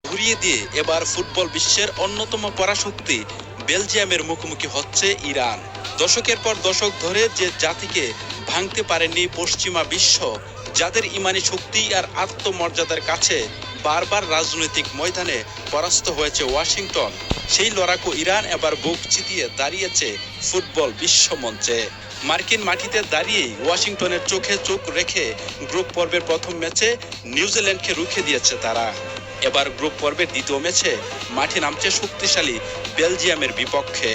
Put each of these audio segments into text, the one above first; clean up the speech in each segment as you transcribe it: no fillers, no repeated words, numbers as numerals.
ঘুরিয়ে দিয়ে এবার ফুটবল বিশ্বের অন্যতম পরাশক্তি বেলজিয়ামের মুখোমুখি হচ্ছে ইরান। দশকের পর দশক ধরে যে জাতিকে ভাঙতে পারেনি পশ্চিমা বিশ্ব, যাদের ইমানি শক্তি আর আত্মমর্যাদার কাছে বারবার রাজনৈতিক ময়দানে পরাস্ত হয়েছে ওয়াশিংটন, সেই লড়াকু ইরান এবার বুক চিতিয়ে দাঁড়িয়েছে ফুটবল বিশ্বমঞ্চে। মার্কিন মাটিতে দাঁড়িয়েই ওয়াশিংটনের চোখে চোখ রেখে গ্রুপ পর্বের প্রথম ম্যাচে নিউজিল্যান্ডকে রুখে দিয়েছে তারা। এবার গ্রুপ পর্বের দ্বিতীয় ম্যাচে মাঠে নামছে শক্তিশালী বেলজিয়ামের বিপক্ষে।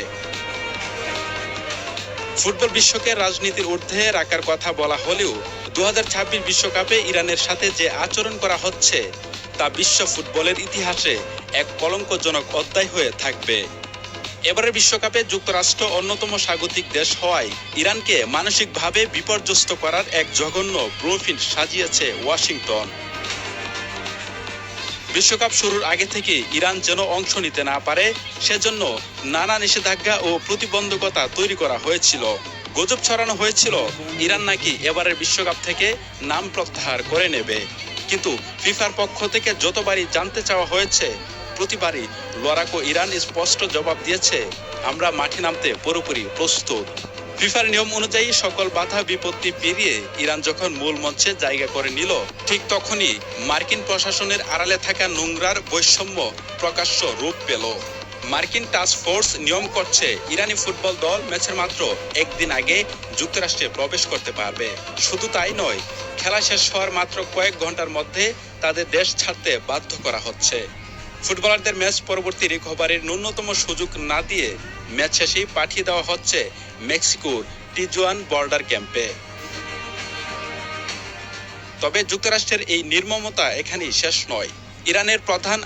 ফুটবল বিশ্বকে রাজনীতির ঊর্ধ্বে রাখার কথা বলা হলেও 2026 বিশ্বকাপে ইরানের সাথে যে আচরণ করা হচ্ছে তা বিশ্ব ফুটবলের ইতিহাসে এক কলঙ্কজনক অধ্যায় হয়ে থাকবে। এবারের বিশ্বকাপে যুক্তরাষ্ট্র অন্যতম স্বাগতিক দেশ হওয়ায় ইরানকে মানসিকভাবে বিপর্যস্ত করার এক জঘন্য ব্লুপ্রিন্ট সাজিয়েছে ওয়াশিংটন। বিশ্বকাপ শুরুর আগে থেকে ইরান যেন অংশ নিতে না পারে সেজন্য নানা নিষেধাজ্ঞা ও প্রতিবন্ধকতা তৈরি করা হয়েছিল। গুজব ছড়ানো হয়েছিল ইরান নাকি এবারের বিশ্বকাপ থেকে নাম প্রত্যাহার করে নেবে, কিন্তু ফিফার পক্ষ থেকে যতবারই জানতে চাওয়া হয়েছে প্রতিবারই লড়াকু ইরান স্পষ্ট জবাব দিয়েছে, আমরা মাঠে নামতে পুরোপুরি প্রস্তুত। ফিফার নিয়ম অনুযায়ী সকল বাধা বিপত্তি পেরিয়ে ইরান যখন মূল মঞ্চে জায়গা করে নিল, ঠিক তখনই মার্কিন প্রশাসনের আড়ালে থাকা নোংরার বৈষম্য প্রকাশ্য রূপ পেল। মার্কিন টাস্ক ফোর্স নিয়ম করছে ইরানি ফুটবল দল ম্যাচের মাত্র একদিন আগে যুক্তরাষ্ট্রে প্রবেশ করতে পারবে। শুধু তাই নয়, খেলা শেষ হওয়ার মাত্র কয়েক ঘন্টার মধ্যে তাদের দেশ ছাড়তে বাধ্য করা হচ্ছে। ফুটবলারদের ম্যাচ পরবর্তী রিকভারির ন্যূনতম সুযোগ না দিয়ে ম্যাচ শেষেই পাঠিয়ে দেওয়া হচ্ছে মেক্সিকোর টিজুয়ান বর্ডার ক্যাম্পে। তবে যুক্তরাষ্ট্রের এই নির্মমতা এখানেই শেষ নয়। ইরানের প্রধান